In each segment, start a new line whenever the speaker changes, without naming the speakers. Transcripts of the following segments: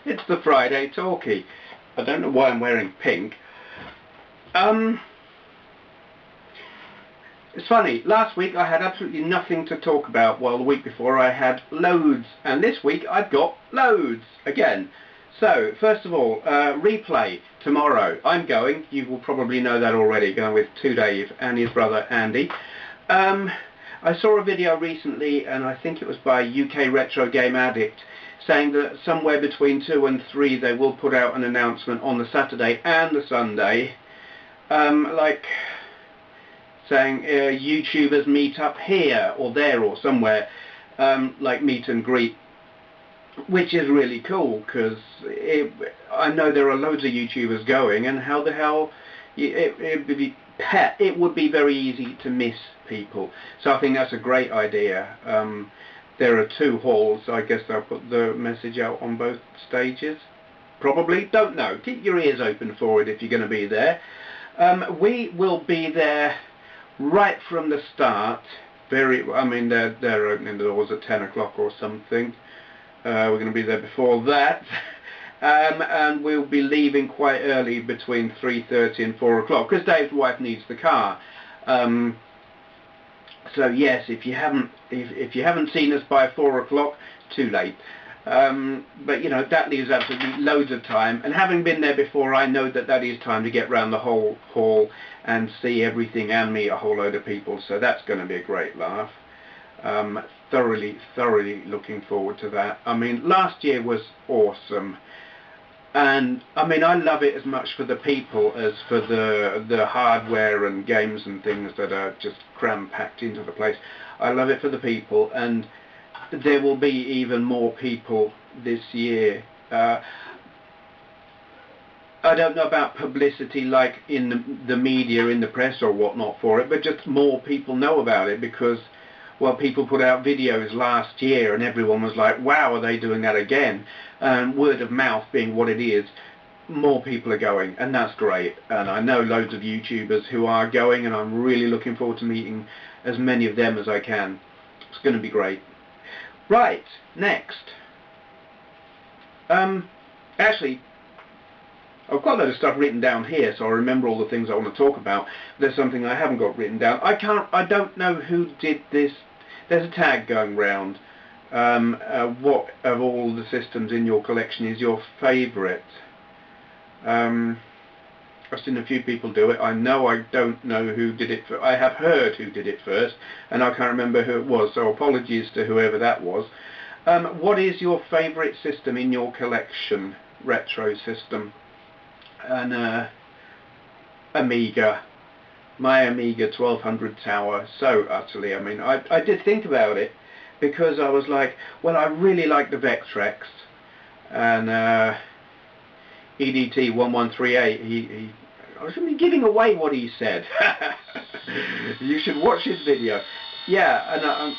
It's the Friday Talkie. I don't know why I'm wearing pink. It's funny, last week I had absolutely nothing to talk about, while the week before I had loads, and this week I've got loads again. So, first of all, replay tomorrow. I'm going, you will probably know that already, going with Dave and his brother Andy. I saw a video recently, and I think it was by UK Retro Game Addict, saying that somewhere between 2 and 3 they will put out an announcement on the Saturday and the Sunday, like saying YouTubers meet up here or there or somewhere, like meet and greet, which is really cool, because I know there are loads of YouTubers going, and how the hell it would be very easy to miss people. So I think that's a great idea. There are 2 halls, so I guess they'll put the message out on both stages. Probably, don't know. Keep your ears open for it if you're going to be there. We will be there right from the start. They're opening the doors at 10 o'clock or something. We're going to be there before that. And we'll be leaving quite early, between 3:30 and 4 o'clock, because Dave's wife needs the car. So yes, if you haven't seen us by 4 o'clock, too late. But you know, that leaves absolutely loads of time, and having been there before, I know that is time to get round the whole hall and see everything and meet a whole load of people, so that's going to be a great laugh. Thoroughly looking forward to that. I mean, last year was awesome, and I mean, I love it as much for the people as for the hardware and games and things that are just cram-packed into the place. I love it for the people, and there will be even more people this year. I don't know about publicity like in the media, in the press or whatnot for it, but just more people know about it, because, well, people put out videos last year and everyone was like, wow, are they doing that again? And word of mouth being what it is, more people are going, and that's great. And I know loads of YouTubers who are going, and I'm really looking forward to meeting as many of them as I can. It's going to be great. Right, next. Actually, I've got a load of stuff written down here, so I remember all the things I want to talk about. There's something I haven't got written down. I don't know who did this. There's a tag going round. What of all the systems in your collection is your favourite? I've seen a few people do it. I know I don't know who did it. I have heard who did it first, and I can't remember who it was, so apologies to whoever that was. What is your favourite system in your collection? Retro system. And Amiga. My Amiga 1200 Tower. So utterly, I mean, I did think about it, because I was like, well, I really like the Vectrex, and EDT 1138, I was going to be giving away what he said. You should watch his video. Yeah, and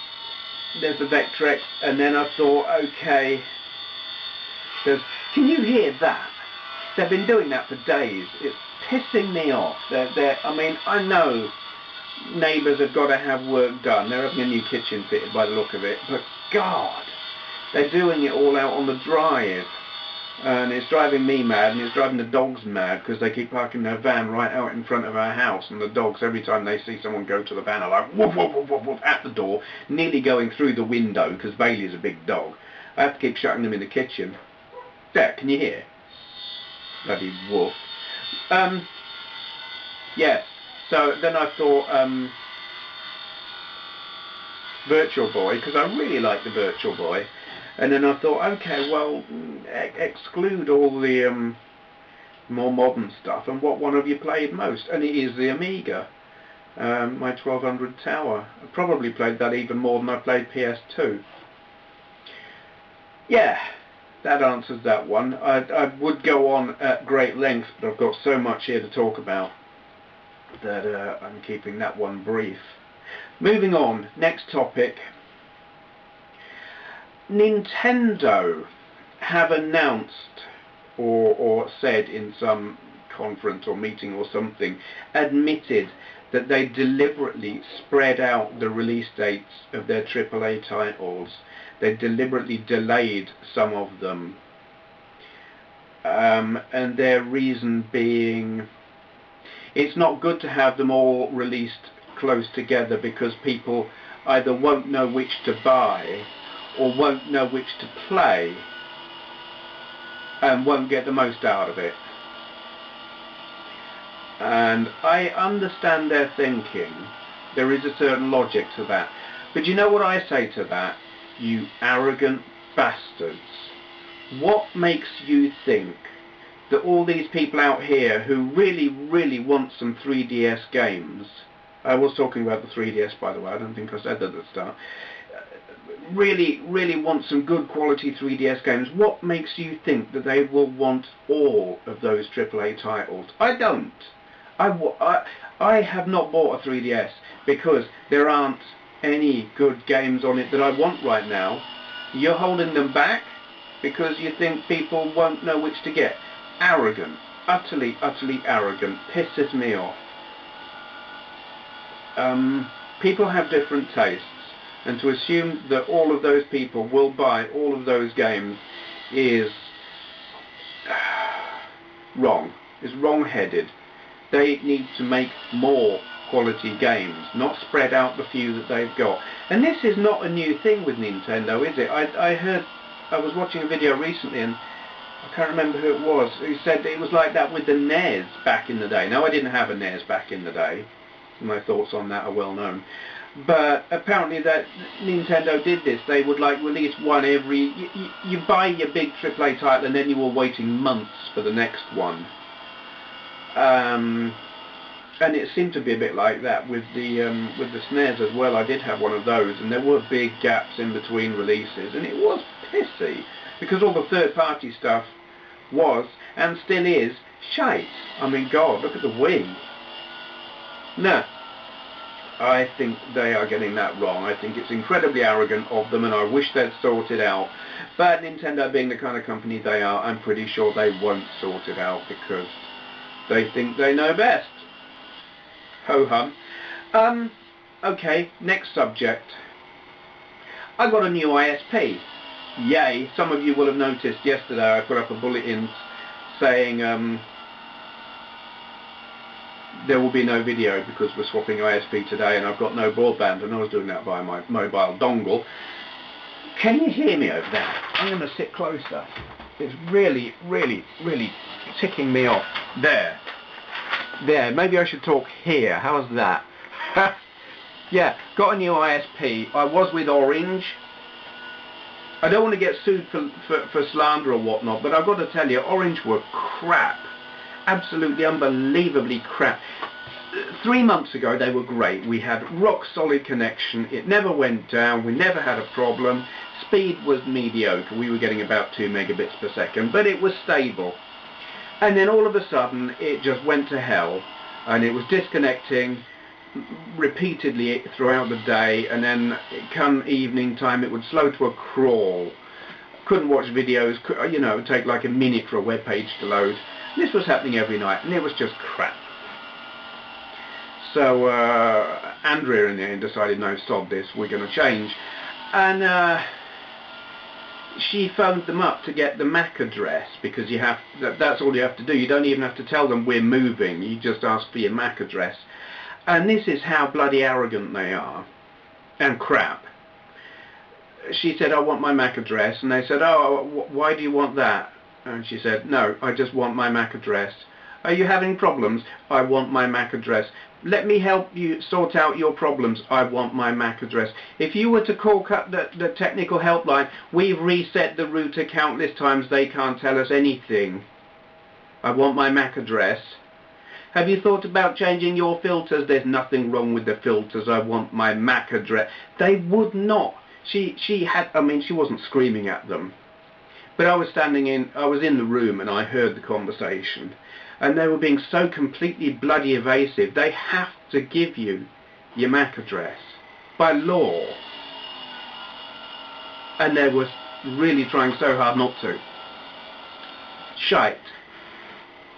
there's the Vectrex, and then I thought, okay, can you hear that? They've been doing that for days. It's pissing me off. I mean, I know neighbours have got to have work done. They're having a new kitchen fitted by the look of it, but God, they're doing it all out on the drive. And it's driving me mad, and it's driving the dogs mad, because they keep parking their van right out in front of our house, and the dogs, every time they see someone go to the van, are like woof woof woof woof woof at the door, nearly going through the window, because Bailey's a big dog. I have to keep shutting them in the kitchen. There, can you hear? Bloody wolf. Yeah, so then I thought Virtual Boy, because I really like the Virtual Boy. And then I thought, okay, well, exclude all the more modern stuff, and what one of you played most? And it is the Amiga, my 1200 Tower. I probably played that even more than I played PS2. Yeah, that answers that one. I would go on at great length, but I've got so much here to talk about that I'm keeping that one brief. Moving on, next topic. Nintendo have announced, or said in some conference or meeting or something, admitted that they deliberately spread out the release dates of their AAA titles. They deliberately delayed some of them. and their reason being it's not good to have them all released close together because people either won't know which to buy or won't know which to play and won't get the most out of it. And I understand their thinking. There is a certain logic to that. But you know what I say to that? You arrogant bastards. What makes you think that all these people out here who really, really want some 3DS games, I was talking about the 3DS by the way, I don't think I said that at the start, really, really want some good quality 3DS games, what makes you think that they will want all of those AAA titles? I don't. I have not bought a 3DS because there aren't any good games on it that I want right now. You're holding them back because you think people won't know which to get. Arrogant. Utterly, utterly arrogant. Pisses me off. People have different tastes, and to assume that all of those people will buy all of those games is wrong. Is wrong-headed. They need to make more quality games, not spread out the few that they've got. And this is not a new thing with Nintendo, is it? I was watching a video recently, and I can't remember who it was, who said it was like that with the NES back in the day. Now, I didn't have a NES back in the day. My thoughts on that are well known. But apparently that Nintendo did this. They would like release one every... You buy your big AAA title and then you were waiting months for the next one. And it seemed to be a bit like that with the SNES as well. I did have one of those, and there were big gaps in between releases, and it was pissy because all the third-party stuff was and still is shite. I mean, God, look at the Wii. No, I think they are getting that wrong. I think it's incredibly arrogant of them, and I wish they'd sort it out. But Nintendo, being the kind of company they are, I'm pretty sure they won't sort it out because they think they know best. Ho-hum. Okay, next subject. I got a new ISP. Yay. Some of you will have noticed yesterday I put up a bulletin saying there will be no video because we're swapping ISP today and I've got no broadband, and I was doing that via my mobile dongle. Can you hear me over there? I'm going to sit closer. It's really, really, really ticking me off. There. There, maybe I should talk here. How's that? Yeah, got a new ISP. I was with Orange. I don't want to get sued for slander or whatnot, but I've got to tell you, Orange were crap. Absolutely unbelievably crap. 3 months ago they were great. We had rock solid connection. It never went down. We never had a problem. Speed was mediocre. We were getting about 2 megabits per second, but it was stable. And then all of a sudden it just went to hell, and it was disconnecting repeatedly throughout the day, and then come evening time it would slow to a crawl. Couldn't watch videos, you know, it would take like a minute for a web page to load. And this was happening every night, and it was just crap. So Andrea in the end decided, no, sod this, we're going to change. And she phoned them up to get the MAC address, because you have that's all you have to do. You don't even have to tell them we're moving, you just ask for your MAC address. And this is how bloody arrogant they are, and crap. She said, I want my MAC address, and they said, oh, why do you want that? And she said, no, I just want my MAC address. Are you having problems? I want my MAC address. Let me help you sort out your problems. I want my MAC address. If you were to call the technical helpline, we've reset the router countless times. They can't tell us anything. I want my MAC address. Have you thought about changing your filters? There's nothing wrong with the filters. I want my MAC address. They would not. She had, I mean, she wasn't screaming at them. But I was in the room and I heard the conversation. And they were being so completely bloody evasive. They have to give you your MAC address by law. And they were really trying so hard not to. Shite.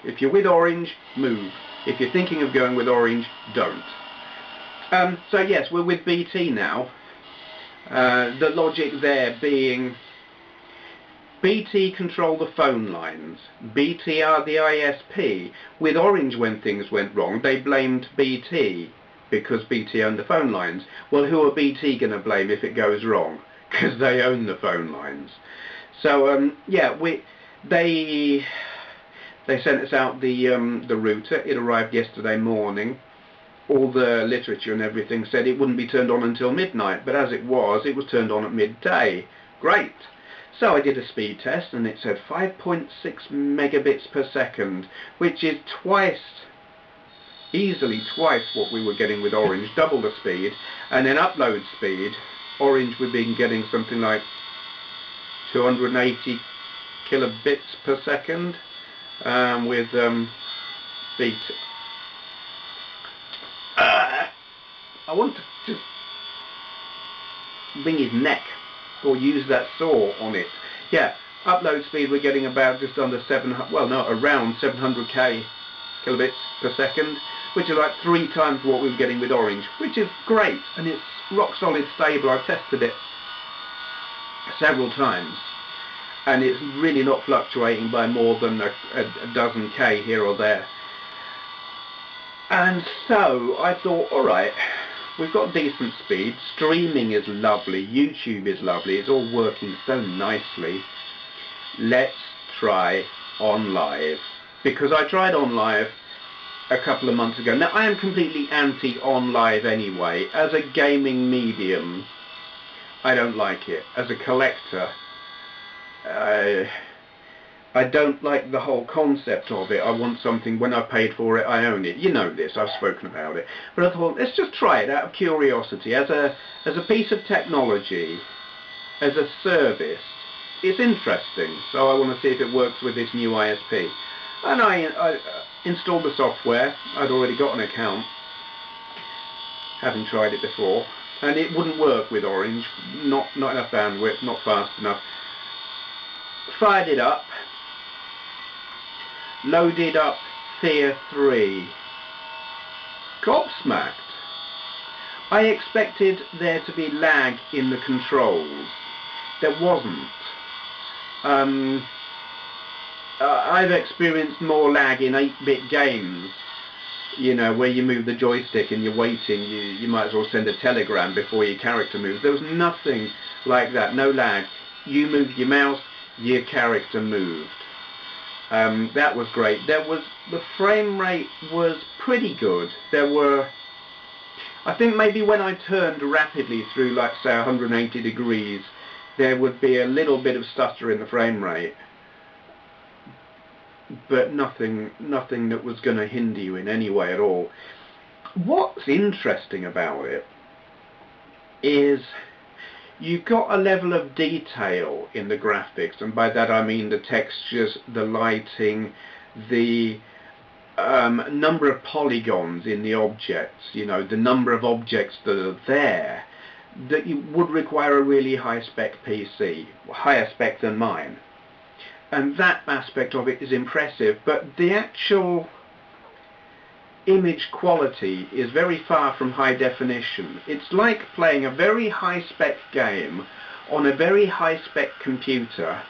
If you're with Orange, move. If you're thinking of going with Orange, don't. So yes, we're with BT now. The logic there being, BT control the phone lines. BT are the ISP. With Orange, when things went wrong, they blamed BT because BT owned the phone lines. Well, who are BT going to blame if it goes wrong? Because they own the phone lines. So yeah, they sent us out the router. It arrived yesterday morning. All the literature and everything said it wouldn't be turned on until midnight, but as it was turned on at midday. Great. So I did a speed test and it said 5.6 megabits per second, which is easily twice what we were getting with Orange, double the speed. And then upload speed, Orange we've been getting something like 280 kilobits per second with BT. I want to just wring his neck or use that saw on it. Yeah, upload speed we're getting about just under around 700k kilobits per second, which is like 3 times what we were getting with Orange, which is great, and it's rock solid stable. I've tested it several times and it's really not fluctuating by more than a dozen K here or there. And so I thought, alright, we've got decent speed, streaming is lovely, YouTube is lovely, it's all working so nicely. Let's try Onlive. Because I tried Onlive a couple of months ago. Now I am completely anti-Onlive anyway. As a gaming medium, I don't like it. As a collector, I don't like the whole concept of it. I want something, when I've paid for it, I own it. You know this, I've spoken about it. But I thought, let's just try it out of curiosity. As a piece of technology, as a service, it's interesting. So I want to see if it works with this new ISP. And I installed the software. I'd already got an account, having tried it before. And it wouldn't work with Orange. Not enough bandwidth, not fast enough. Fired it up. Loaded up Tier 3. Gobsmacked. I expected there to be lag in the controls. There wasn't. I've experienced more lag in 8-bit games, you know, where you move the joystick and you're waiting, you might as well send a telegram before your character moves. There was nothing like that, no lag. You moved your mouse, your character moved. That was great. The frame rate was pretty good. There were, I think maybe when I turned rapidly through, like say 180 degrees, there would be a little bit of stutter in the frame rate, but nothing that was going to hinder you in any way at all. What's interesting about it is you've got a level of detail in the graphics, and by that I mean the textures, the lighting, the number of polygons in the objects, you know, the number of objects that are there, that you would require a really high-spec PC, higher spec than mine. And that aspect of it is impressive, but the actual image quality is very far from high definition. It's like playing a very high-spec game on a very high-spec computer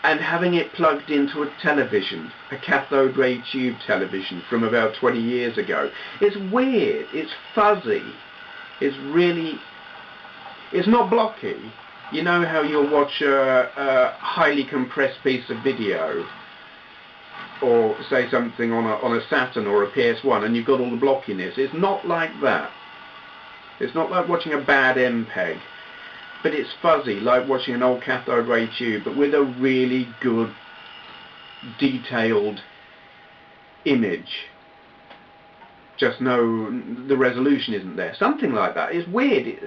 and having it plugged into a television, a cathode ray tube television from about 20 years ago. It's weird, it's fuzzy, it's not blocky. You know how you'll watch a highly compressed piece of video, or say something on a Saturn or a PS1, and you've got all the blockiness. It's not like that. It's not like watching a bad MPEG, but it's fuzzy, like watching an old cathode ray tube, but with a really good, detailed image. Just no, the resolution isn't there. Something like that. It's weird.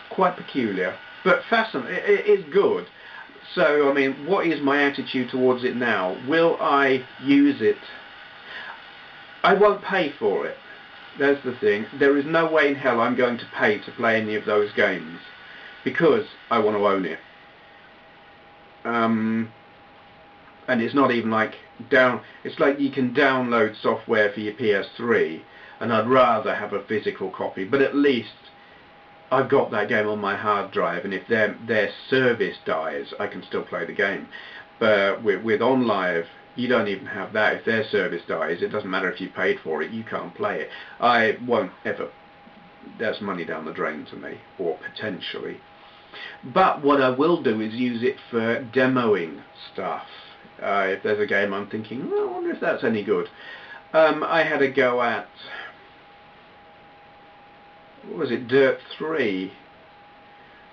Quite peculiar, but fascinating. It's good. So, I mean, what is my attitude towards it now? Will I use it? I won't pay for it. That's the thing. There is no way in hell I'm going to pay to play any of those games, because I want to own it. And it's not even like it's like you can download software for your PS3, and I'd rather have a physical copy, but at least I've got that game on my hard drive, and if their service dies, I can still play the game. But with Onlive, you don't even have that. If their service dies, it doesn't matter if you paid for it, you can't play it. I won't ever. That's money down the drain to me, or potentially. But what I will do is use it for demoing stuff. If there's a game I'm thinking, well, I wonder if that's any good. I had a go at, what was it, Dirt 3.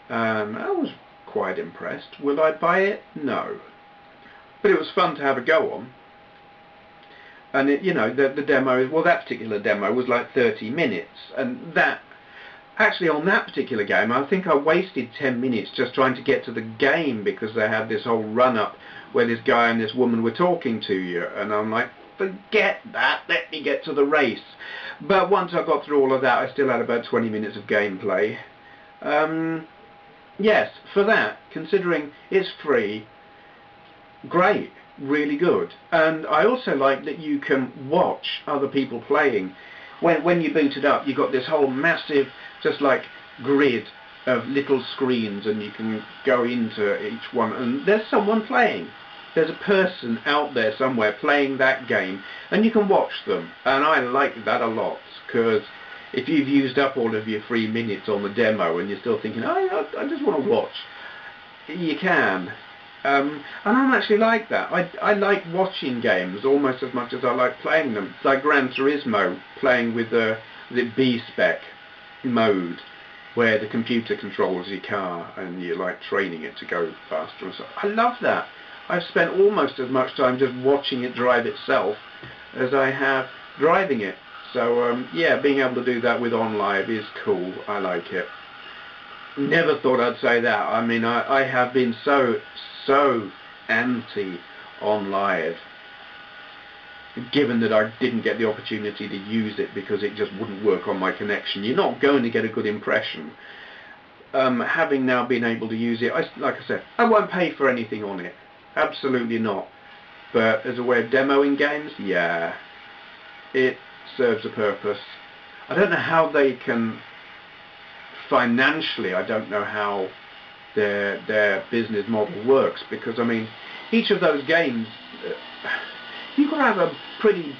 I was quite impressed. Will I buy it? No. But it was fun to have a go on. And it, you know, the demo, well, that particular demo was like 30 minutes, and that, actually on that particular game, I think I wasted 10 minutes just trying to get to the game, because they had this whole run-up where this guy and this woman were talking to you, and I'm like, forget that, let me get to the race. But once I got through all of that, I still had about 20 minutes of gameplay. Yes, for that, considering it's free, great. Really good. And I also like that you can watch other people playing. When you boot it up, you've got this whole massive, just like, grid of little screens, and you can go into each one, and there's someone playing. There's a person out there somewhere playing that game, and you can watch them. And I like that a lot, because if you've used up all of your free minutes on the demo and you're still thinking, oh, I just want to watch, you can. And I'm actually like that. I like watching games almost as much as I like playing them. It's like Gran Turismo, playing with the B-spec mode, where the computer controls your car and you're like training it to go faster and so. I love that. I've spent almost as much time just watching it drive itself as I have driving it. So yeah, being able to do that with Onlive is cool. I like it. Never thought I'd say that. I mean, I have been so anti Onlive, given that I didn't get the opportunity to use it because it just wouldn't work on my connection. You're not going to get a good impression. Having now been able to use it, like I said, I won't pay for anything on it. Absolutely not. But as a way of demoing games, yeah, it serves a purpose. I don't know how they can financially, I don't know how their business model works, because I mean, each of those games, you've got to have a pretty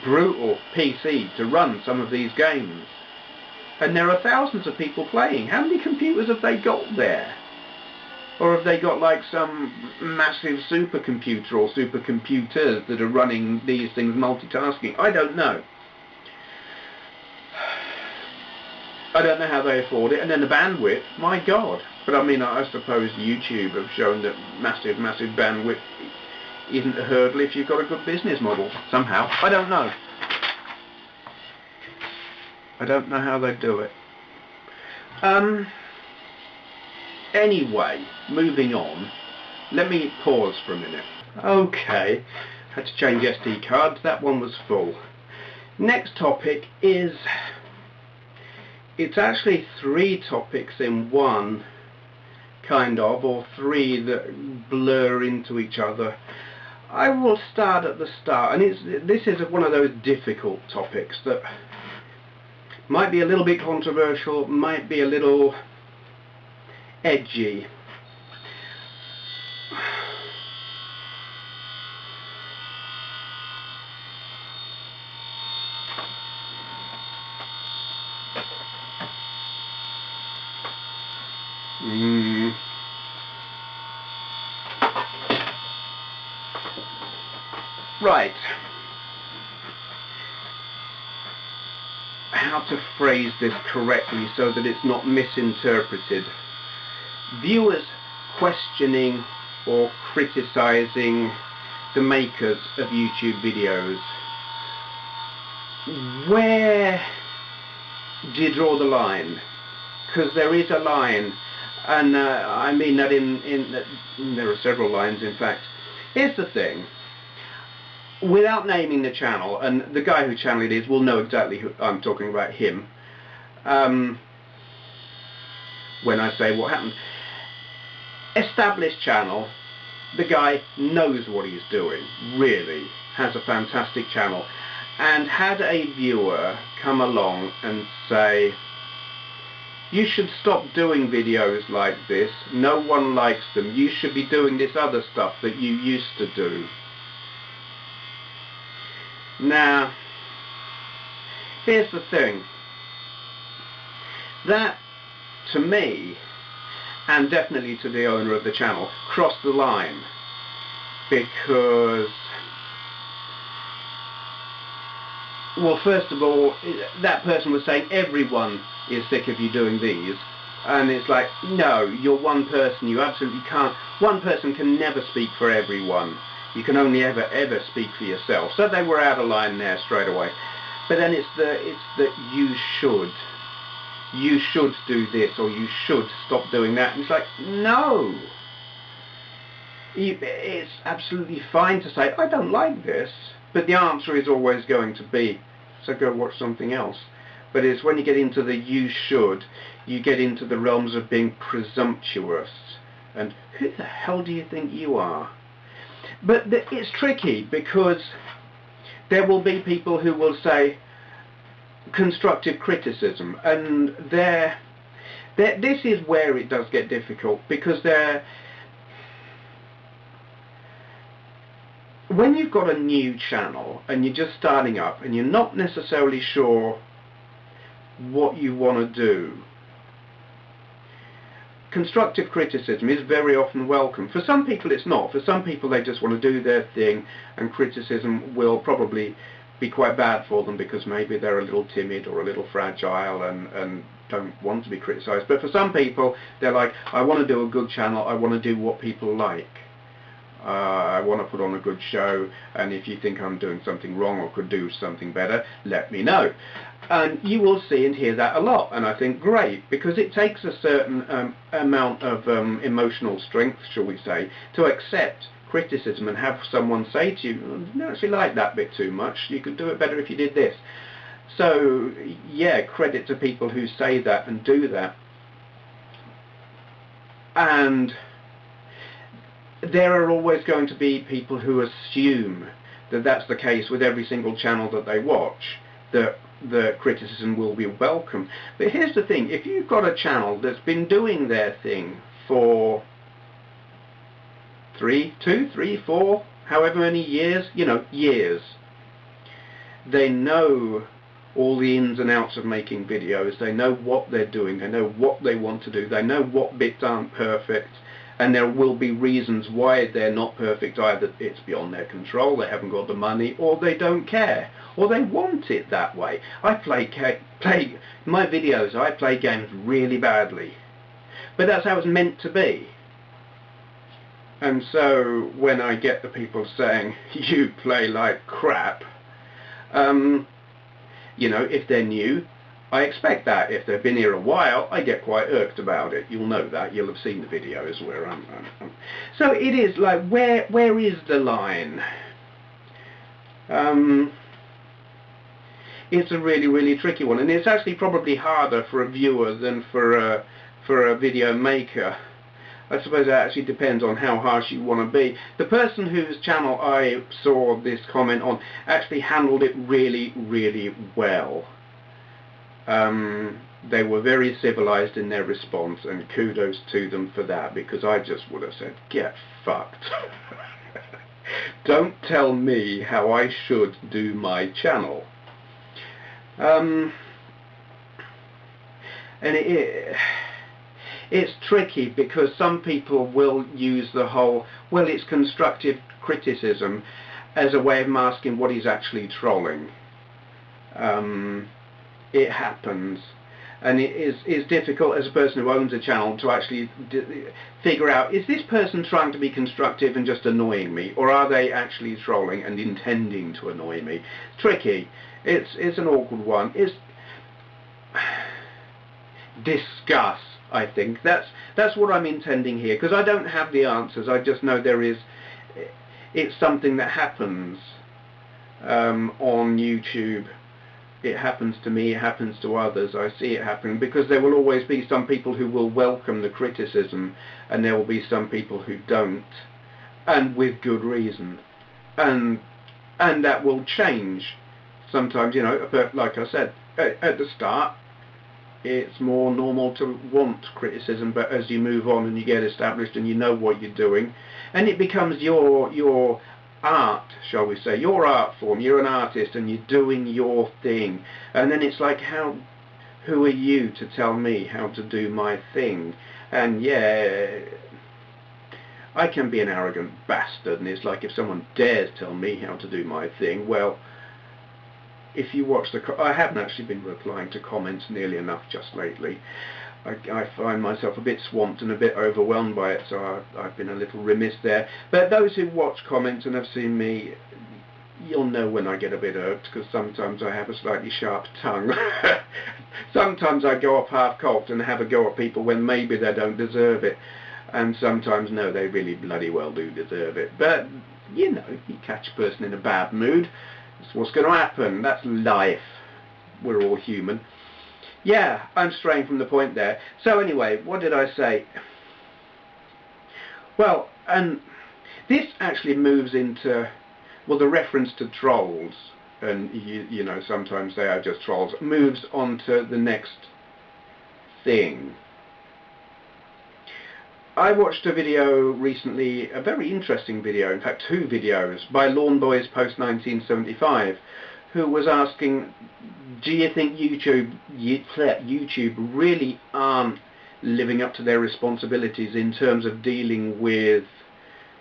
brutal PC to run some of these games, and there are thousands of people playing. How many computers have they got there? Or have they got like some massive supercomputer or supercomputers that are running these things multitasking? I don't know. I don't know how they afford it. And then the bandwidth, my God. But I mean, I suppose YouTube have shown that massive bandwidth isn't a hurdle if you've got a good business model somehow. I don't know. I don't know how they do it. Anyway, moving on. Let me pause for a minute. Okay, had to change SD cards. That one was full. Next topic is, it's actually 3 topics in one, kind of, or 3 that blur into each other. I will start at the start, and this is one of those difficult topics that might be a little bit controversial, might be a little edgy. Right. How to phrase this correctly so that it's not misinterpreted. Viewers questioning or criticizing the makers of YouTube videos. Where do you draw the line? Because there is a line, and I mean that there are several lines in fact. Here's the thing. Without naming the channel, and the guy whose channel it is will know exactly who I'm talking about, him, when I say what happened. Established channel, the guy knows what he's doing, really, has a fantastic channel, and had a viewer come along and say, you should stop doing videos like this, no one likes them, you should be doing this other stuff that you used to do. Now, here's the thing. That, to me, and definitely to the owner of the channel, crossed the line. Because, well, first of all, that person was saying everyone is sick of you doing these. And it's like, no, you're one person, you absolutely can't. One person can never speak for everyone. You can only ever speak for yourself. So they were out of line there straight away. But then it's that you should do this, or you should stop doing that. And it's like, no. It's absolutely fine to say, I don't like this. But the answer is always going to be, so go watch something else. But it's when you get into the you should, you get into the realms of being presumptuous. And who the hell do you think you are? But it's tricky, because there will be people who will say constructive criticism, and this is where it does get difficult, because when you've got a new channel and you're just starting up and you're not necessarily sure what you want to do, constructive criticism is very often welcome. For some people it's not. For some people they just want to do their thing, and criticism will probably be quite bad for them because maybe they're a little timid or a little fragile and don't want to be criticised. But for some people, they're like, I want to do a good channel, I want to do what people like. I want to put on a good show, and if you think I'm doing something wrong or could do something better, let me know. And you will see and hear that a lot, and I think great, because it takes a certain amount of emotional strength, shall we say, to accept criticism and have someone say to you, I don't actually like that bit too much, you could do it better if you did this. So yeah, credit to people who say that and do that. And there are always going to be people who assume that that's the case with every single channel that they watch, that the criticism will be welcome. But here's the thing, if you've got a channel that's been doing their thing for 2, 3, 4, however many years, years, they know all the ins and outs of making videos, they know what they're doing, they know what they want to do, they know what bits aren't perfect, and there will be reasons why they're not perfect. Either it's beyond their control, they haven't got the money, or they don't care, or they want it that way. I play my videos, I play games really badly, but that's how it's meant to be. And so when I get the people saying you play like crap, if they're new, I expect that. If they've been here a while, I get quite irked about it. You'll know that. You'll have seen the videos where I'm. So it is like, where is the line? It's a really, really tricky one, and it's actually probably harder for a viewer than for a video maker. I suppose it actually depends on how harsh you want to be. The person whose channel I saw this comment on actually handled it really, really well. They were very civilized in their response, and kudos to them for that, because I just would have said, get fucked. Don't tell me how I should do my channel. And it's tricky, because some people will use the whole, well, it's constructive criticism, as a way of masking what is actually trolling. It happens, and it's difficult as a person who owns a channel to actually figure out, is this person trying to be constructive and just annoying me, or are they actually trolling and intending to annoy me? It's tricky. It's an awkward one. It's discuss, I think. That's what I'm intending here, because I don't have the answers. I just know it's something that happens on YouTube. It happens to me, it happens to others. I see it happening, because there will always be some people who will welcome the criticism, and there will be some people who don't, and with good reason. And that will change Sometimes, you know, but like I said at the start, it's more normal to want criticism, but as you move on and you get established and you know what you're doing, and it becomes your art, shall we say, your art form, you're an artist and you're doing your thing, and then it's like, who are you to tell me how to do my thing? And yeah, I can be an arrogant bastard, and it's like, if someone dares tell me how to do my thing, well, if you watch I haven't actually been replying to comments nearly enough just lately. I find myself a bit swamped and a bit overwhelmed by it, so I've been a little remiss there. But those who watch comments and have seen me, you'll know when I get a bit irked, because sometimes I have a slightly sharp tongue. Sometimes I go off half-cocked and have a go at people when maybe they don't deserve it. And sometimes, no, they really bloody well do deserve it. But, you know, you catch a person in a bad mood, that's what's going to happen. That's life. We're all human. Yeah, I'm straying from the point there. So anyway, what did I say? Well, and this actually moves into, well, the reference to trolls, and you know, sometimes they are just trolls, moves on to the next thing. I watched a video recently, a very interesting video, in fact 2 videos, by Lawn Boys Post 1975, who was asking, do you think YouTube really aren't living up to their responsibilities in terms of dealing with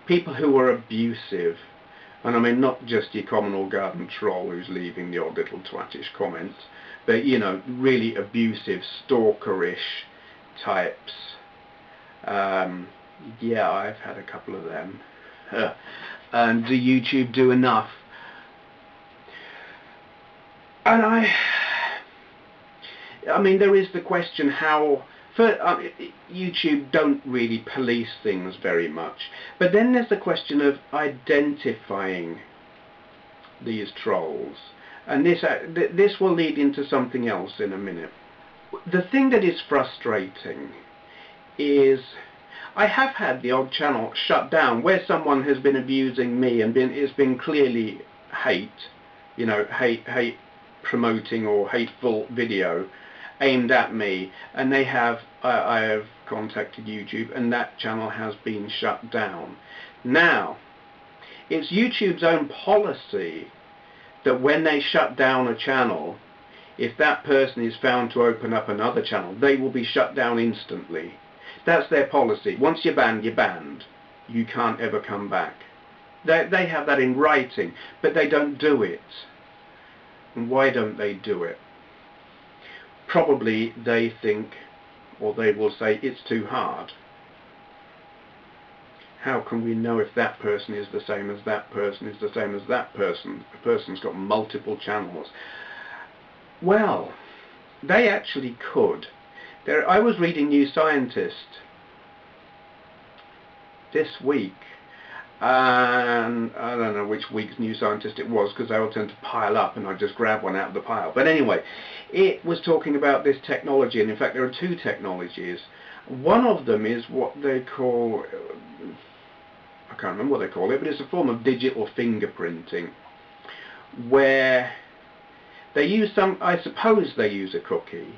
people who are abusive? And I mean, not just your common or garden troll who's leaving the odd little twattish comments, but, you know, really abusive, stalkerish types. Yeah, I've had a couple of them. And do YouTube do enough? And I mean, there is the question how, YouTube don't really police things very much, but then there's the question of identifying these trolls, and this will lead into something else in a minute. The thing that is frustrating is, I have had the odd channel shut down where someone has been abusing me and it's been clearly hate, you know, hate promoting or hateful video aimed at me, and I have contacted YouTube and that channel has been shut down. Now, it's YouTube's own policy that when they shut down a channel, if that person is found to open up another channel, they will be shut down instantly. That's their policy. Once you're banned, you're banned. You can't ever come back. They have that in writing, but they don't do it. And why don't they do it? Probably they think, or they will say, it's too hard. How can we know if that person is the same as that person is the same as that person? A person's got multiple channels. Well, they actually could. I was reading New Scientist this week, and I don't know which week's New Scientist it was, because they all tend to pile up and I just grab one out of the pile. But anyway, it was talking about this technology, and in fact there are 2 technologies. One of them is what they call, I can't remember what they call it, but it's a form of digital fingerprinting, where they use I suppose they use a cookie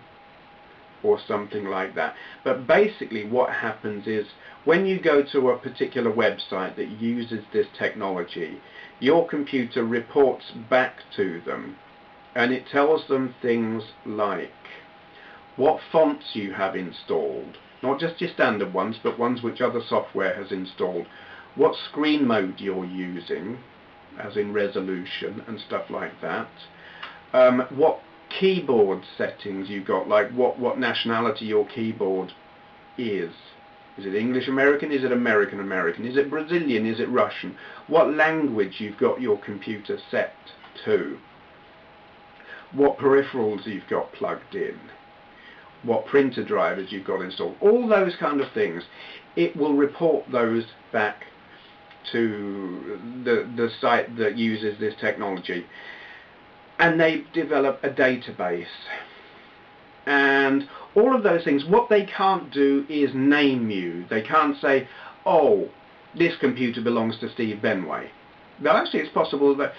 or something like that. But basically what happens is, when you go to a particular website that uses this technology, your computer reports back to them, and it tells them things like what fonts you have installed, not just your standard ones, but ones which other software has installed, what screen mode you're using, as in resolution and stuff like that, what keyboard settings you got, like what nationality your keyboard is. Is it English American? Is it American American? Is it Brazilian? Is it Russian? What language you've got your computer set to. What peripherals you've got plugged in. What printer drivers you've got installed. All those kind of things. It will report those back to the site that uses this technology. And they've developed a database. And all of those things, what they can't do is name you. They can't say, oh, this computer belongs to Steve Benway. Now actually it's possible that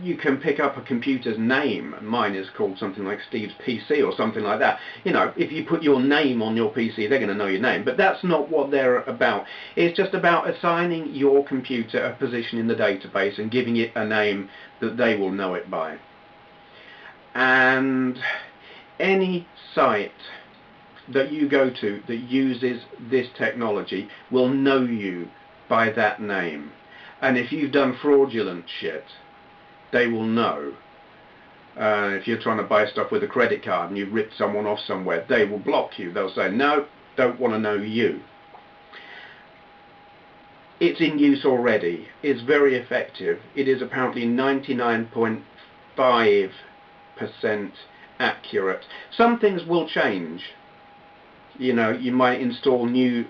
you can pick up a computer's name. Mine is called something like Steve's PC or something like that. You know, if you put your name on your PC, they're going to know your name. But that's not what they're about. It's just about assigning your computer a position in the database and giving it a name that they will know it by. And any site that you go to that uses this technology will know you by that name. And if you've done fraudulent shit, they will know. If you're trying to buy stuff with a credit card and you've ripped someone off somewhere, they will block you. They'll say, no, don't want to know you. It's in use already. It's very effective. It is apparently 99.5% accurate. Some things will change. You know, you might install new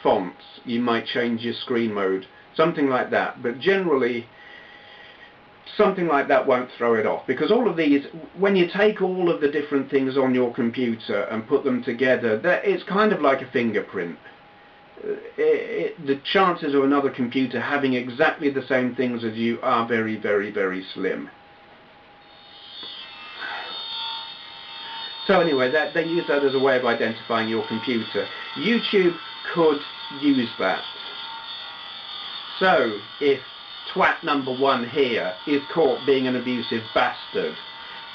fonts, you might change your screen mode, something like that, but generally something like that won't throw it off, because all of these, when you take all of the different things on your computer and put them together, it's kind of like a fingerprint. The chances of another computer having exactly the same things as you are very, very, very slim. So anyway, they use that as a way of identifying your computer. YouTube could use that. So if twat number 1 here is caught being an abusive bastard,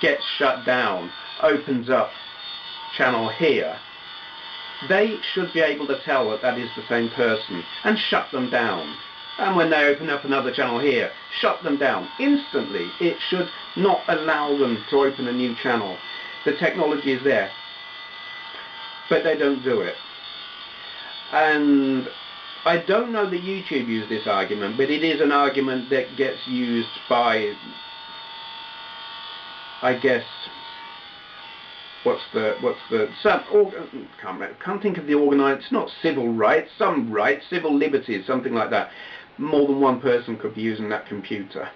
gets shut down, opens up channel here, they should be able to tell that that is the same person and shut them down. And when they open up another channel here, shut them down instantly. It should not allow them to open a new channel. The technology is there, but they don't do it. And I don't know that YouTube used this argument, but it is an argument that gets used by, I guess, can't think of the organised, it's not civil rights, civil liberties, something like that. More than one person could be using that computer.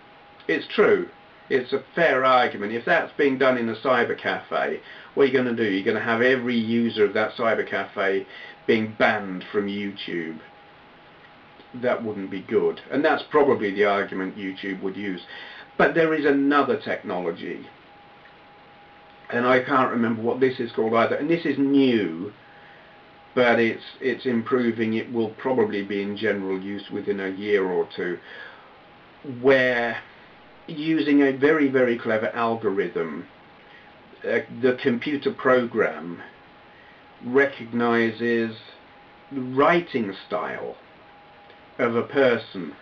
It's true. It's a fair argument. If that's being done in a cyber cafe, what are you going to do? You're going to have every user of that cyber cafe being banned from YouTube. That wouldn't be good. And that's probably the argument YouTube would use. But there is another technology, and I can't remember what this is called either. And this is new, but it's improving. It will probably be in general use within a year or two, where using a very, very clever algorithm, the computer program recognizes the writing style of a person,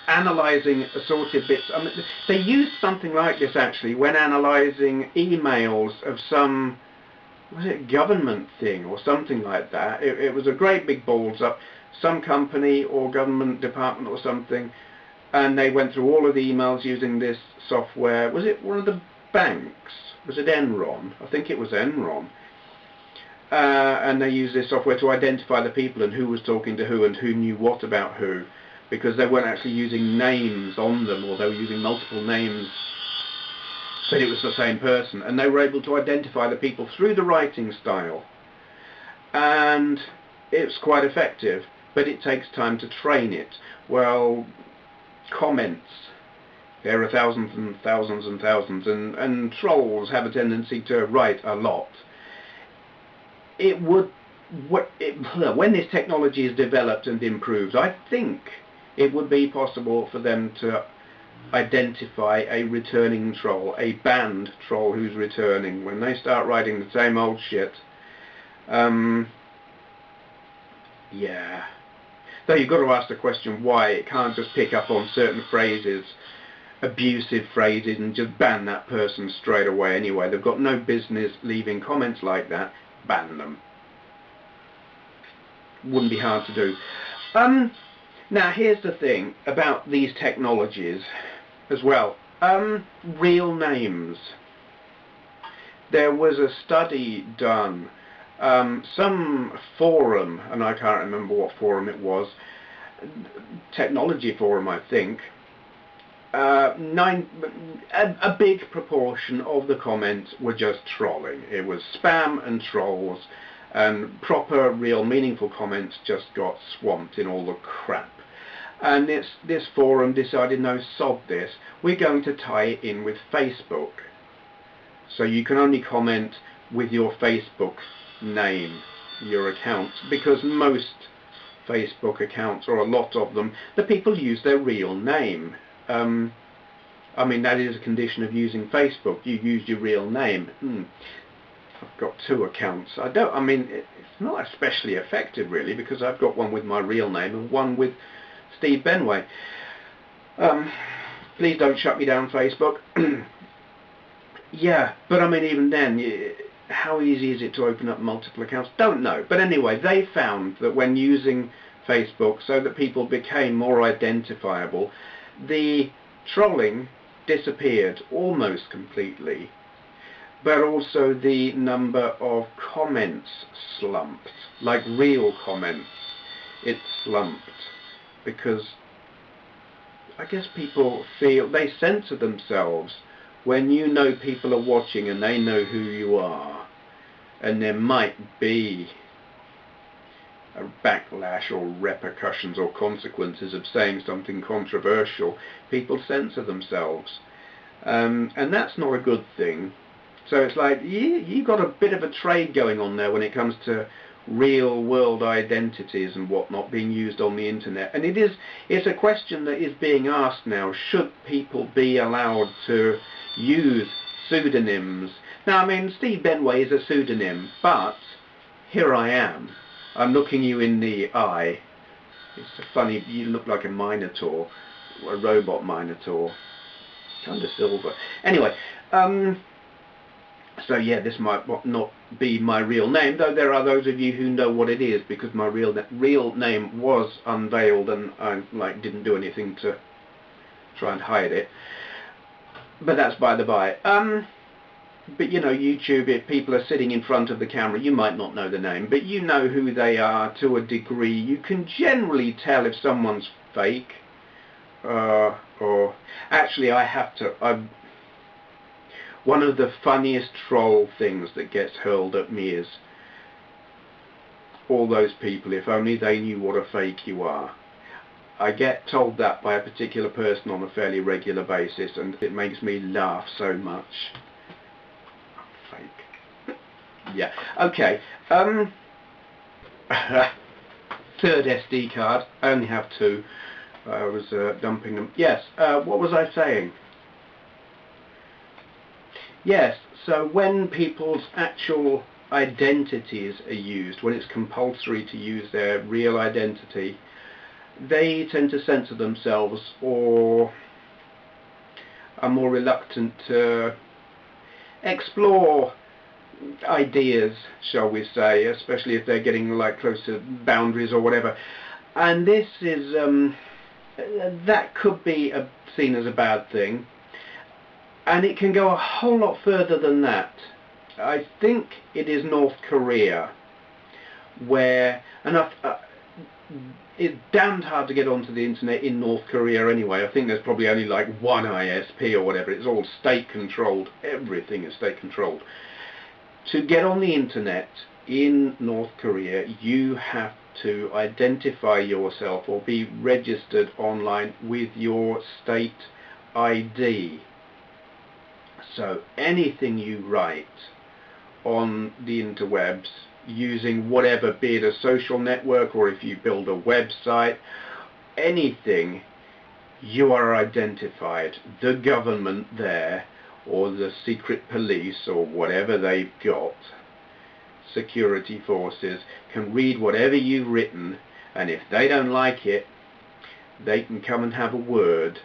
analyzing assorted bits. I mean, they used something like this actually when analyzing emails of some, was it government thing or something like that. It was a great big balls up, some company or government department or something, and they went through all of the emails using this software. Was it one of the banks? Was it Enron? I think it was Enron. And they used this software to identify the people and who was talking to who and who knew what about who, because they weren't actually using names on them, or they were using multiple names, but it was the same person. And they were able to identify the people through the writing style. And it's quite effective, but it takes time to train it. Well, comments, there are thousands and thousands and thousands, and trolls have a tendency to write a lot. When this technology is developed and improves, I think it would be possible for them to identify a returning troll, a banned troll who's returning. When they start writing the same old shit, yeah. Though you've got to ask the question why it can't just pick up on certain phrases, abusive phrases, and just ban that person straight away anyway. They've got no business leaving comments like that. Ban them. Wouldn't be hard to do. Now here's the thing about these technologies as well. Real names. There was a study done, some forum, and I can't remember what forum it was, technology forum I think, a big proportion of the comments were just trolling. It was spam and trolls, and proper, real, meaningful comments just got swamped in all the crap. And this forum decided, no, sod this, we're going to tie it in with Facebook. So you can only comment with your Facebook name, your account, because most Facebook accounts, or a lot of them, the people use their real name. I mean, that is a condition of using Facebook. You use your real name. I've got 2 accounts. I mean, it's not especially effective really, because I've got one with my real name and one with Steve Benway. Please don't shut me down, Facebook. Yeah, but I mean, even then, how easy is it to open up multiple accounts? Don't know. But anyway, they found that when using Facebook, so that people became more identifiable, the trolling disappeared almost completely, but also the number of comments slumped, like real comments. It slumped because I guess people feel they censor themselves when you know people are watching and they know who you are, and there might be a backlash or repercussions or consequences of saying something controversial. People censor themselves, and that's not a good thing. So it's like you got a bit of a trade going on there when it comes to real world identities and whatnot being used on the internet. And it's a question that is being asked now: should people be allowed to use pseudonyms? Now, I mean, Steve Benway is a pseudonym, but here I am. I'm looking you in the eye. It's funny, you look like a minotaur, a robot minotaur, kind of silver. Anyway, so yeah, this might not be my real name, though there are those of you who know what it is, because my real name was unveiled and I didn't do anything to try and hide it. But that's by the by. But you know, YouTube, if people are sitting in front of the camera, you might not know the name, but you know who they are to a degree. You can generally tell if someone's fake, or actually one of the funniest troll things that gets hurled at me is all those people, if only they knew what a fake you are. I get told that by a particular person on a fairly regular basis, and it makes me laugh so much. Fake. Yeah, okay. Third SD card. I only have 2. I was dumping them. Yes, what was I saying? Yes, so when people's actual identities are used, when it's compulsory to use their real identity, they tend to censor themselves or are more reluctant to explore ideas, shall we say, especially if they're getting like close to boundaries or whatever. And this is that could be seen as a bad thing, and it can go a whole lot further than that. I think it is North Korea where, and it's damned hard to get onto the internet in North Korea anyway. I think there's probably only like one ISP or whatever. It's all state controlled. Everything is state controlled. To get on the internet in North Korea, you have to identify yourself or be registered online with your state ID. So anything you write on the interwebs, using whatever, be it a social network or if you build a website, anything, you are identified. The government there, or the secret police, or whatever they've got, security forces, can read whatever you've written, and if they don't like it, they can come and have a word,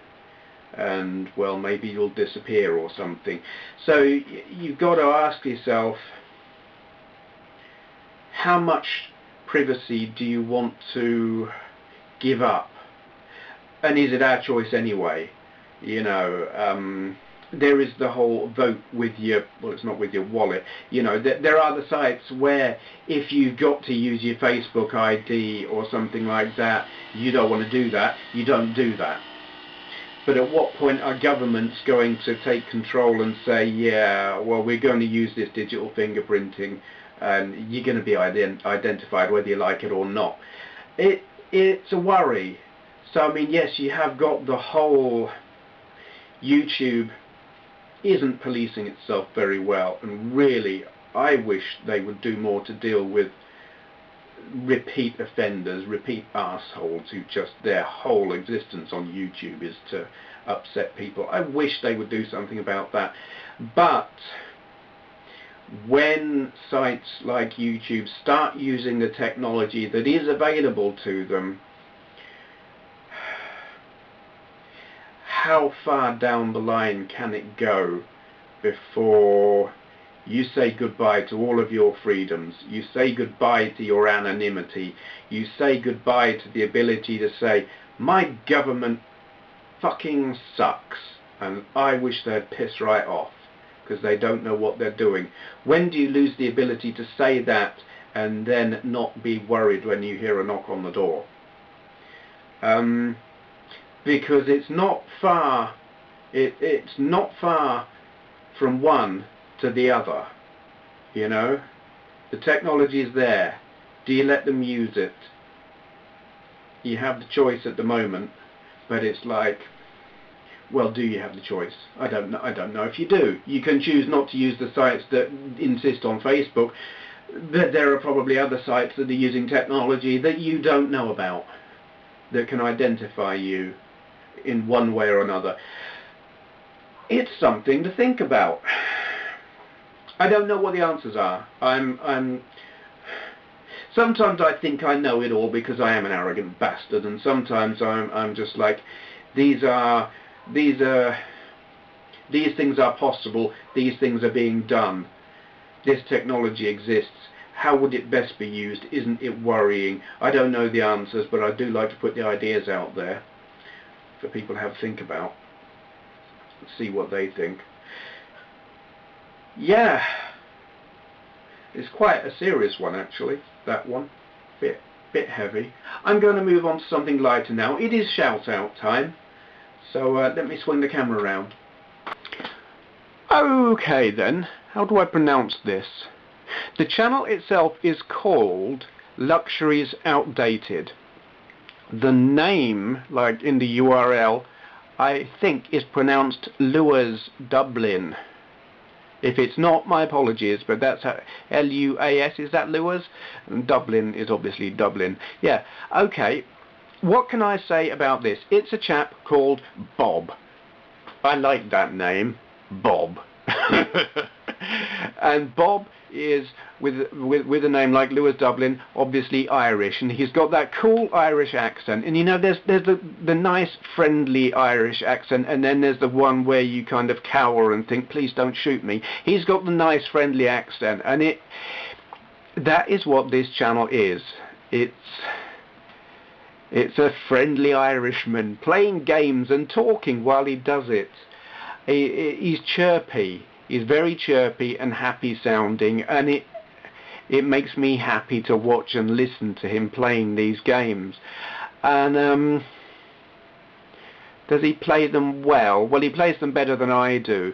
and well, maybe you'll disappear or something. So you've got to ask yourself, how much privacy do you want to give up? And is it our choice anyway? You know, there is the whole vote with your, well, it's not with your wallet. You know, there are the sites where if you've got to use your Facebook ID or something like that, you don't want to do that, you don't do that. But at what point are governments going to take control and say, yeah, well, we're going to use this digital fingerprinting and you're going to be identified whether you like it or not? It's a worry. So I mean, yes, you have got the whole YouTube isn't policing itself very well, and really I wish they would do more to deal with repeat offenders, repeat assholes who just their whole existence on YouTube is to upset people. I wish they would do something about that. But when sites like YouTube start using the technology that is available to them, how far down the line can it go before you say goodbye to all of your freedoms, you say goodbye to your anonymity, you say goodbye to the ability to say, my government fucking sucks and I wish they'd piss right off because they don't know what they're doing. When do you lose the ability to say that and then not be worried when you hear a knock on the door? Because it's not far, it's not far from one to the other, you know. The technology is there. Do you let them use it? You have the choice at the moment, but it's like, well, do you have the choice? I don't know if you do. You can choose not to use the sites that insist on Facebook, but there are probably other sites that are using technology that you don't know about, that can identify you in one way or another. It's something to think about. I don't know what the answers are. Sometimes I think I know it all because I am an arrogant bastard, and sometimes I'm just like, these things are possible, these things are being done, this technology exists, how would it best be used, isn't it worrying? I don't know the answers, but I do like to put the ideas out there for people to have a think about, see what they think. Yeah, it's quite a serious one actually, that one, bit heavy. I'm going to move on to something lighter now. It is shout out time, so let me swing the camera around. Okay then, how do I pronounce this? The channel itself is called Luxuries Outdated. The name, like in the URL, I think is pronounced Luas Dublin. If it's not, my apologies, but that's how, L-U-A-S, is that Luas? And Dublin is obviously Dublin. Yeah, okay. What can I say about this? It's a chap called Bob. I like that name, Bob. And Bob is, with a name like Lewis Dublin, obviously Irish, and he's got that cool Irish accent. And you know, there's the nice friendly Irish accent, and then there's the one where you kind of cower and think, please don't shoot me. He's got the nice friendly accent, and that is what this channel is. It's a friendly Irishman playing games and talking while he does it. He's chirpy. He's very chirpy and happy sounding, and it makes me happy to watch and listen to him playing these games. And does he play them well? Well, he plays them better than I do.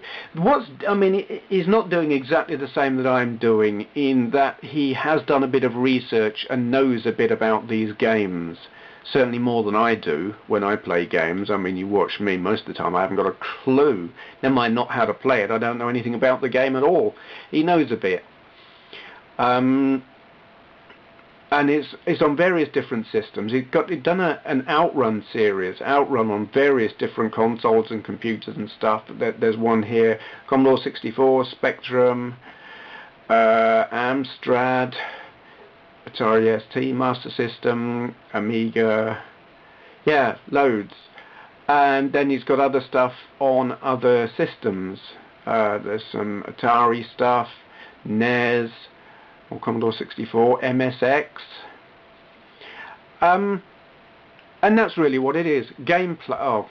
He's not doing exactly the same that I'm doing, in that he has done a bit of research and knows a bit about these games. Certainly more than I do when I play games. I mean, you watch me, most of the time I haven't got a clue. Never mind not how to play it, I don't know anything about the game at all. He knows a bit. And it's on various different systems. He's done an Outrun series, Outrun on various different consoles and computers and stuff. There's one here, Commodore 64, Spectrum, Amstrad, Atari ST, Master System, Amiga, yeah, loads. And then he's got other stuff on other systems. There's some Atari stuff, NES, or Commodore 64, MSX. And that's really what it is. Gameplay. Oh,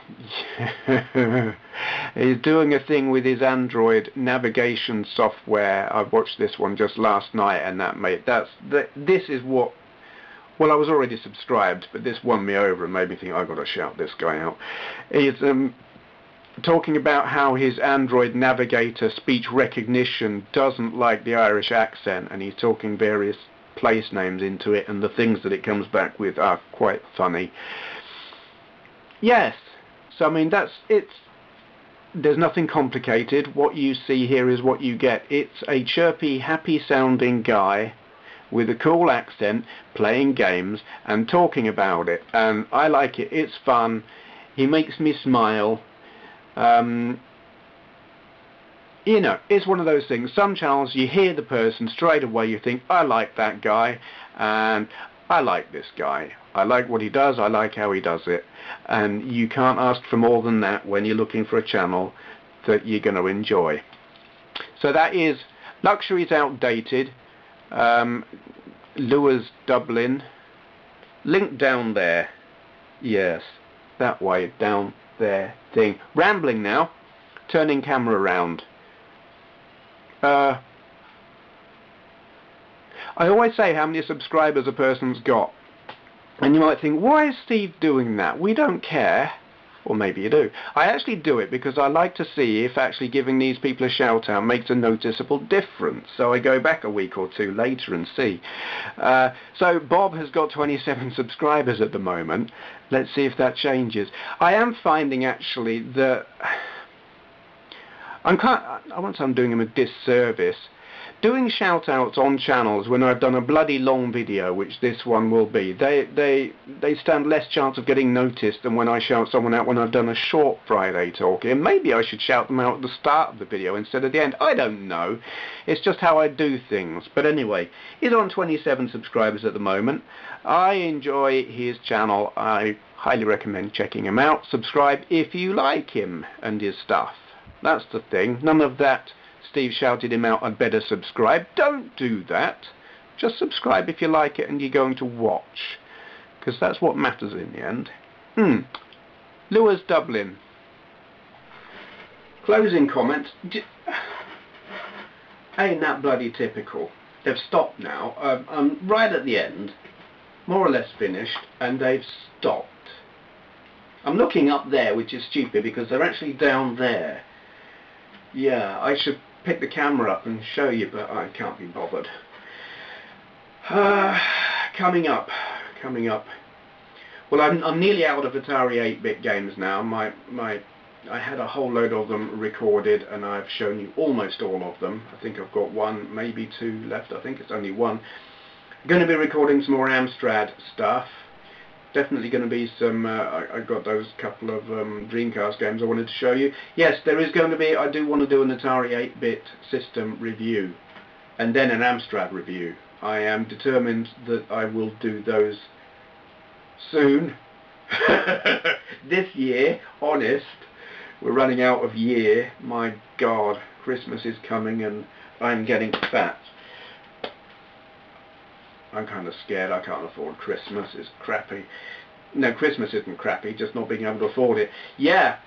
he's doing a thing with his Android navigation software. I watched this one just last night, and this is what. Well, I was already subscribed, but this won me over and made me think I've got to shout this guy out. He's talking about how his Android navigator speech recognition doesn't like the Irish accent, and he's talking various place names into it, and the things that it comes back with are quite funny. yes. So I mean, there's nothing complicated. What you see here is what you get. It's a chirpy, happy sounding guy with a cool accent playing games and talking about it, and I like it. It's fun. He makes me smile. You know, it's one of those things. Some channels, you hear the person straight away, you think, I like that guy, and I like this guy. I like what he does, I like how he does it. And you can't ask for more than that when you're looking for a channel that you're going to enjoy. So that is Luxury's Outdated, Lures Dublin, link down there. Yes, that way, down there thing. Rambling now, turning camera around. I always say how many subscribers a person's got, and you might think, why is Steve doing that? We don't care. Or maybe you do. I actually do it because I like to see if actually giving these people a shout out makes a noticeable difference. So I go back a week or two later and see. So Bob has got 27 subscribers at the moment. Let's see if that changes. I am finding actually that I won't say I'm doing him a disservice. Doing shout-outs on channels when I've done a bloody long video, which this one will be, they stand less chance of getting noticed than when I shout someone out when I've done a short Friday Talkie. And maybe I should shout them out at the start of the video instead of the end. I don't know. It's just how I do things. But anyway, he's on 27 subscribers at the moment. I enjoy his channel. I highly recommend checking him out. Subscribe if you like him and his stuff. That's the thing. None of that Steve shouted him out, I'd better subscribe. Don't do that. Just subscribe if you like it and you're going to watch, because that's what matters in the end. Lures Dublin. Closing comments. Ain't that bloody typical? They've stopped now. I'm right at the end, more or less finished, and they've stopped. I'm looking up there, which is stupid because they're actually down there. Yeah, I should pick the camera up and show you, but I can't be bothered. Coming up. Well, I'm nearly out of Atari 8-bit games now. I had a whole load of them recorded, and I've shown you almost all of them. I think I've got one, maybe two left. I think it's only one. I'm going to be recording some more Amstrad stuff. Definitely going to be some, I got those couple of Dreamcast games I wanted to show you. Yes, there is going to be, I do want to do an Atari 8-bit system review, and then an Amstrad review. I am determined that I will do those soon. This year, honest, we're running out of year. My God, Christmas is coming and I'm getting fat. I'm kind of scared. I can't afford Christmas. It's crappy. No, Christmas isn't crappy, just not being able to afford it. Yeah.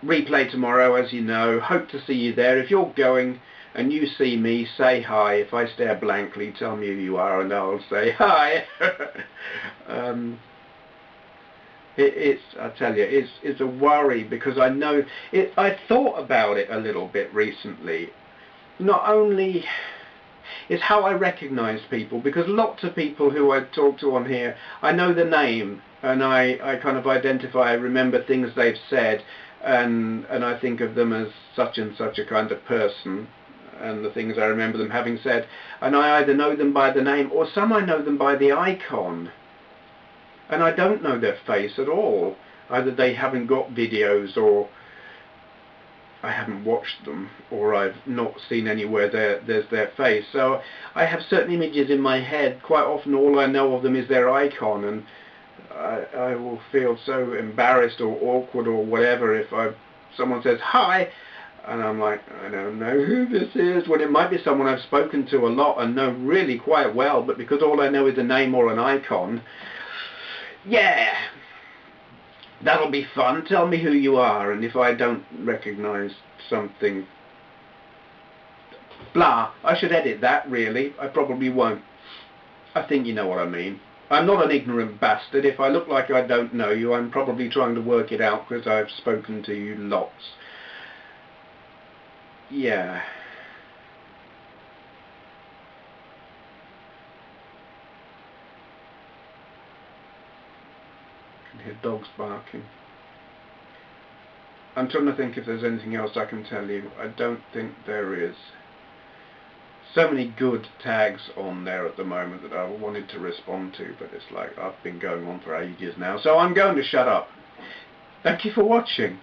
Replay tomorrow, as you know. Hope to see you there. If you're going and you see me, say hi. If I stare blankly, tell me who you are and I'll say hi. I tell you, it's a worry because I know it. I thought about it a little bit recently. Not only is how I recognise people, because lots of people who I talk to on here, I know the name and I kind of identify, I remember things they've said, and I think of them as such and such a kind of person, and the things I remember them having said, and I either know them by the name or some I know them by the icon, and I don't know their face at all. Either they haven't got videos, or I haven't watched them, or I've not seen anywhere there's their face. So I have certain images in my head. Quite often all I know of them is their icon, and I will feel so embarrassed or awkward or whatever if someone says hi and I'm like, I don't know who this is, when it might be someone I've spoken to a lot and know really quite well, but because all I know is a name or an icon. Yeah, that'll be fun. Tell me who you are, and if I don't recognise something, blah. I should edit that, really. I probably won't. I think you know what I mean. I'm not an ignorant bastard. If I look like I don't know you, I'm probably trying to work it out because I've spoken to you lots. Yeah. hear dogs barking. I'm trying to think if there's anything else I can tell you. I don't think there is. So many good tags on there at the moment that I wanted to respond to, but it's like I've been going on for ages now, so I'm going to shut up. Thank you for watching.